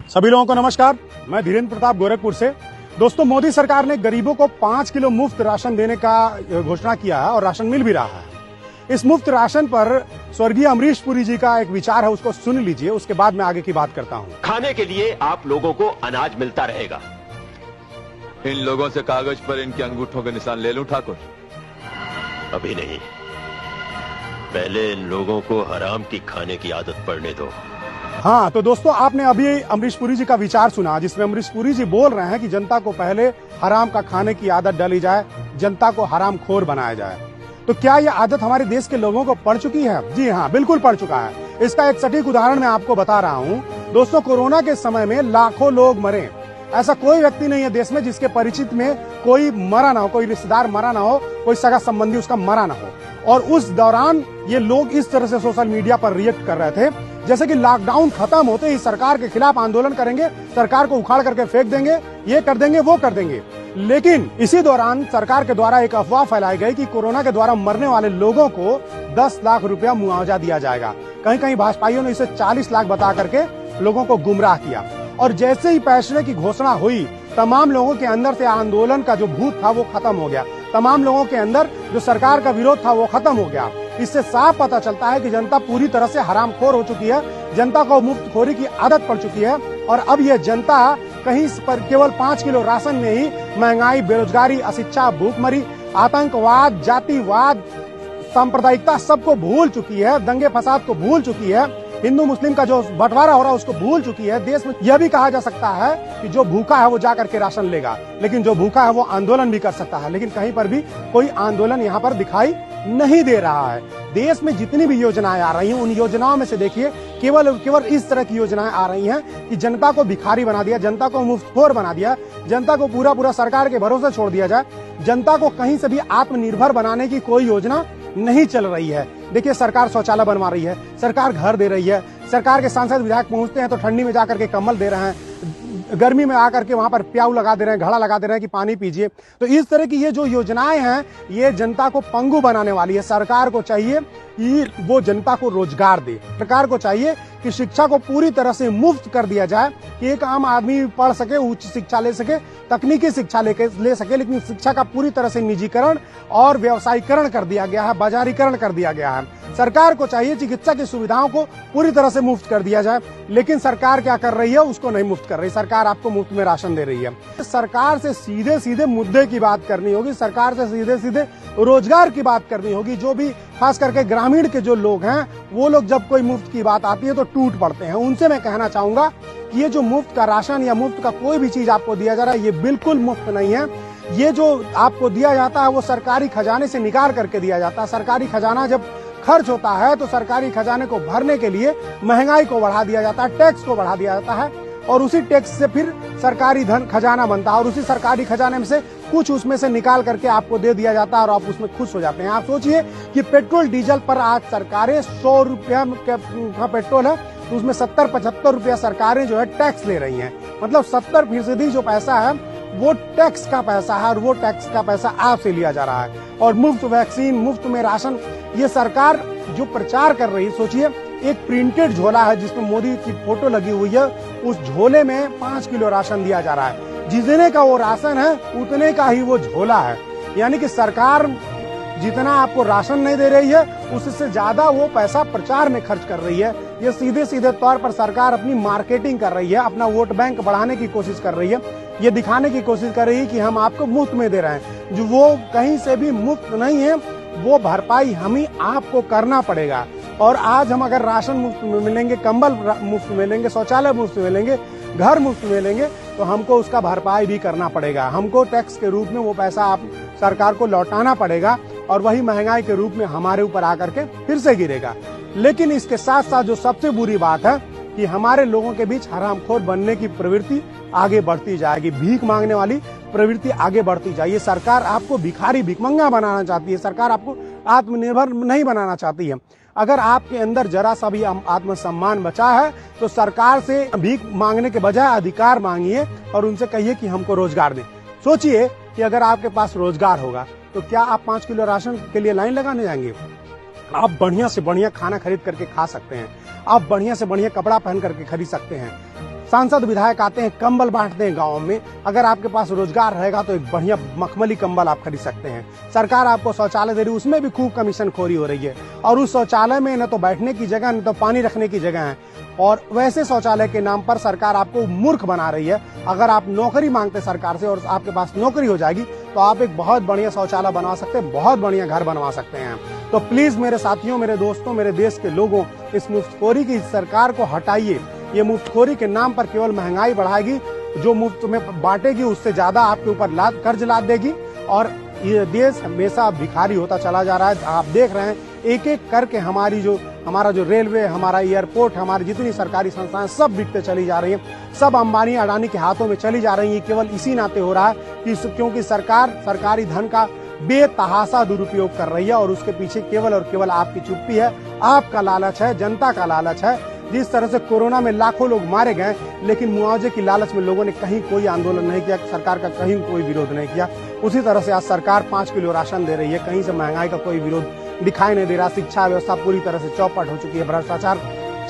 सभी लोगों को नमस्कार। मैं धीरेन्द्र प्रताप गोरखपुर से। दोस्तों, मोदी सरकार ने गरीबों को 5 किलो मुफ्त राशन देने का घोषणा किया है और राशन मिल भी रहा है। इस मुफ्त राशन पर स्वर्गीय अमरीश पुरी जी का एक विचार है, उसको सुन लीजिए, उसके बाद मैं आगे की बात करता हूँ। खाने के लिए आप लोगों को अनाज मिलता रहेगा। इन लोगों से कागज पर इनके अंगूठों के निशान ले लूं ठाकुर? अभी नहीं, पहले इन लोगों को हराम की खाने की आदत पड़ने दो। हाँ, तो दोस्तों, आपने अभी अमरीश पुरी जी का विचार सुना, जिसमें अमरीश पुरी जी बोल रहे हैं कि जनता को पहले हराम का खाने की आदत डाली जाए, जनता को हराम खोर बनाया जाए। तो क्या यह आदत हमारे देश के लोगों को पड़ चुकी है? जी हाँ, बिल्कुल पड़ चुका है। इसका एक सटीक उदाहरण मैं आपको बता रहा हूँ। दोस्तों, कोरोना के समय में लाखों लोग मरे। ऐसा कोई व्यक्ति नहीं है देश में जिसके परिचित में कोई मरा ना हो, कोई रिश्तेदार मरा ना हो, कोई सगा संबंधी उसका मरा ना हो। और उस दौरान ये लोग इस तरह से सोशल मीडिया पर रिएक्ट कर रहे थे जैसे कि लॉकडाउन खत्म होते ही सरकार के खिलाफ आंदोलन करेंगे, सरकार को उखाड़ करके फेंक देंगे, ये कर देंगे, वो कर देंगे। लेकिन इसी दौरान सरकार के द्वारा एक अफवाह फैलाई गई कि कोरोना के द्वारा मरने वाले लोगों को 10 लाख रुपया मुआवजा दिया जाएगा। कहीं कहीं भाजपाइयों ने इसे 40 लाख बता करके लोगों को गुमराह किया। और जैसे ही फैसले की घोषणा हुई, तमाम लोगों के अंदर से आंदोलन का जो भूत था वो खत्म हो गया। तमाम लोगों के अंदर जो सरकार का विरोध था वो खत्म हो गया। इससे साफ पता चलता है कि जनता पूरी तरह से हरामखोर हो चुकी है, जनता को मुफ्तखोरी की आदत पड़ चुकी है। और अब यह जनता कहीं पर केवल 5 किलो राशन में ही महंगाई, बेरोजगारी, अशिक्षा, भूखमरी, आतंकवाद, जातिवाद, सांप्रदायिकता सबको भूल चुकी है, दंगे फसाद को भूल चुकी है, हिंदू मुस्लिम का जो बंटवारा हो रहा है उसको भूल चुकी है। देश में यह भी कहा जा सकता है कि जो भूखा है वो जाकर के राशन लेगा, लेकिन जो भूखा है वो आंदोलन भी कर सकता है। लेकिन कहीं पर भी कोई आंदोलन यहाँ पर दिखाई नहीं दे रहा है। देश में जितनी भी योजनाएं आ रही हैं, उन योजनाओं में से देखिए केवल इस तरह की योजनाएं आ रही हैं कि जनता को भिखारी बना दिया, जनता को मुफ्तखोर बना दिया, जनता को पूरा सरकार के भरोसे छोड़ दिया जाए। जनता को कहीं से भी आत्मनिर्भर बनाने की कोई योजना नहीं चल रही है। देखिए, सरकार शौचालय बनवा रही है, सरकार घर दे रही है, सरकार के सांसद विधायक पहुंचते हैं तो ठंडी में जाकर के कंबल दे रहे हैं, गर्मी में आकर के वहां पर प्याऊ लगा दे रहे हैं, घड़ा लगा दे रहे हैं कि पानी पीजिए। तो इस तरह की ये जो योजनाएं हैं, ये जनता को पंगु बनाने वाली है। सरकार को चाहिए कि वो जनता को रोजगार दे। सरकार को चाहिए कि शिक्षा को पूरी तरह से मुफ्त कर दिया जाए कि एक आम आदमी पढ़ सके, उच्च शिक्षा ले सके, तकनीकी शिक्षा ले सके। लेकिन शिक्षा का पूरी तरह से निजीकरण और व्यवसायीकरण कर दिया गया है, बाजारीकरण कर दिया गया है। सरकार को चाहिए चिकित्सा की सुविधाओं को पूरी तरह से मुफ्त कर दिया जाए, लेकिन सरकार क्या कर रही है? उसको नहीं मुफ्त कर रही। सरकार आपको मुफ्त में राशन दे रही है। सरकार से सीधे सीधे मुद्दे की बात करनी होगी, सरकार से सीधे सीधे रोजगार की बात करनी होगी। जो भी खास करके ग्रामीण के जो लोग हैं, वो लोग जब कोई मुफ्त की बात आती है तो टूट पड़ते हैं। उनसे मैं कहना चाहूंगा कि ये जो मुफ्त का राशन या मुफ्त का कोई भी चीज आपको दिया जा रहा है, ये बिल्कुल मुफ्त नहीं है। ये जो आपको दिया जाता है वो सरकारी खजाने से निकाल करके दिया जाता है। सरकारी खजाना जब खर्च होता है तो सरकारी खजाने को भरने के लिए महंगाई को बढ़ा दिया जाता है, टैक्स को बढ़ा दिया जाता है, और उसी टैक्स से फिर सरकारी धन खजाना बनता है, और उसी सरकारी खजाने में से कुछ उसमें से निकाल करके आपको दे दिया जाता है और आप उसमें खुश हो जाते हैं। आप सोचिए कि पेट्रोल डीजल पर आज सरकारें 100 रुपया का पेट्रोल है तो उसमें 70-75 रुपया सरकारें जो है टैक्स ले रही हैं। मतलब 70% जो पैसा है वो टैक्स का पैसा है, और वो टैक्स का पैसा आपसे लिया जा रहा है। और मुफ्त वैक्सीन, मुफ्त में राशन, ये सरकार जो प्रचार कर रही है, सोचिए एक प्रिंटेड झोला है जिसमें मोदी की फोटो लगी हुई है, उस झोले में 5 किलो राशन दिया जा रहा है। जितने का वो राशन है उतने का ही वो झोला है। यानी कि सरकार जितना आपको राशन नहीं दे रही है, उससे ज्यादा वो पैसा प्रचार में खर्च कर रही है। ये सीधे सीधे तौर पर सरकार अपनी मार्केटिंग कर रही है, अपना वोट बैंक बढ़ाने की कोशिश कर रही है। ये दिखाने की कोशिश कर रही है कि हम आपको मुफ्त में दे रहे हैं, जो वो कहीं से भी मुफ्त नहीं है। वो भरपाई हमें आपको करना पड़ेगा। और आज हम अगर राशन मुफ्त में मिलेंगे, कंबल मुफ्त मिलेंगे, शौचालय मुफ्त मिलेंगे, घर मुफ्त मिलेंगे, तो हमको उसका भरपाई भी करना पड़ेगा। हमको टैक्स के रूप में वो पैसा आप सरकार को लौटाना पड़ेगा, और वही महंगाई के रूप में हमारे ऊपर आकर के फिर से गिरेगा। लेकिन इसके साथ साथ जो सबसे बुरी बात है कि हमारे लोगों के बीच हरामखोर बनने की प्रवृत्ति आगे बढ़ती जाएगी, भीख मांगने वाली प्रवृत्ति आगे बढ़ती जाएगी। सरकार आपको भिखारी, भिखमंगा बनाना चाहती है, सरकार आपको आत्मनिर्भर नहीं बनाना चाहती है। अगर आपके अंदर जरा सा भी आत्मसम्मान बचा है तो सरकार से भीख मांगने के बजाय अधिकार मांगिए और उनसे कहिए कि हमको रोजगार दें। सोचिए कि अगर आपके पास रोजगार होगा तो क्या आप 5 किलो राशन के लिए लाइन लगाने जाएंगे? आप बढ़िया से बढ़िया खाना खरीद करके खा सकते हैं, आप बढ़िया से बढ़िया कपड़ा पहन करके खरीद सकते हैं, सांसद विधायक आते हैं, कंबल बांटते हैं गाँव में। अगर आपके पास रोजगार रहेगा तो एक बढ़िया मखमली कंबल आप खरीद सकते हैं। सरकार आपको शौचालय दे रही है, उसमें भी खूब कमीशन खोरी हो रही है। और उस शौचालय में न तो बैठने की जगह न तो पानी रखने की जगह है। और वैसे शौचालय के नाम पर सरकार आपको मूर्ख बना रही है। अगर आप नौकरी मांगते सरकार से और आपके पास नौकरी हो जाएगी तो आप एक बहुत बढ़िया शौचालय बनवा सकते हैं, बहुत बढ़िया घर बनवा सकते हैं। तो प्लीज मेरे साथियों, मेरे दोस्तों, मेरे देश के लोगों, इस मुफ्तखोरी की सरकार को हटाइए। ये मुफ्तखोरी के नाम पर केवल महंगाई बढ़ाएगी, जो मुफ्त में बांटेगी उससे ज्यादा आपके ऊपर कर्ज लाद देगी और ये देश हमेशा भिखारी होता चला जा रहा है। आप देख रहे हैं एक एक करके हमारा जो रेलवे, हमारा एयरपोर्ट, हमारी जितनी सरकारी संस्थाएं सब बिकते चली जा रही हैं, सब अंबानी अडानी के हाथों में चली जा रही हैं। केवल इसी नाते हो रहा है कि क्योंकि सरकार सरकारी धन का बेतहाशा दुरुपयोग कर रही है और उसके पीछे केवल और केवल आपकी चुप्पी है, आपका लालच है, जनता का लालच है। जिस तरह से कोरोना में लाखों लोग मारे गए लेकिन मुआवजे की लालच में लोगों ने कहीं कोई आंदोलन नहीं किया, सरकार का कहीं कोई विरोध नहीं किया, उसी तरह से आज सरकार 5 किलो राशन दे रही है, कहीं से महंगाई का कोई विरोध दिखाई नहीं दे रहा। शिक्षा व्यवस्था पूरी तरह से चौपट हो चुकी है, भ्रष्टाचार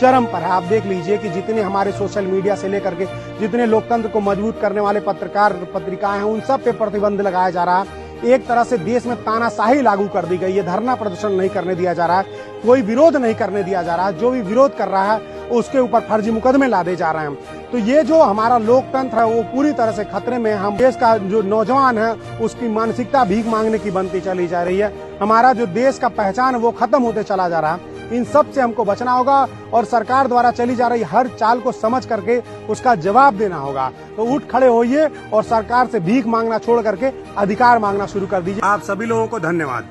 चरम पर है। आप देख लीजिए कि जितने हमारे सोशल मीडिया से लेकर के जितने लोकतंत्र को मजबूत करने वाले पत्रिकाएं हैं, उन सब पे प्रतिबंध लगाया जा रहा है। एक तरह से देश में तानाशाही लागू कर दी गई है, धरना प्रदर्शन नहीं करने दिया जा रहा है, कोई विरोध नहीं करने दिया जा रहा है। जो भी विरोध कर रहा है उसके ऊपर फर्जी मुकदमे लादे जा रहे हैं। तो ये जो हमारा लोकतंत्र है वो पूरी तरह से खतरे में है। हम देश का जो नौजवान है उसकी मानसिकता भीख मांगने की बनती चली जा रही है। हमारा जो देश का पहचान है वो खत्म होते चला जा रहा है। इन सब से हमको बचना होगा और सरकार द्वारा चली जा रही हर चाल को समझ करके उसका जवाब देना होगा। तो उठ खड़े होइए और सरकार से भीख मांगना छोड़ करके अधिकार मांगना शुरू कर दीजिए। आप सभी लोगों को धन्यवाद।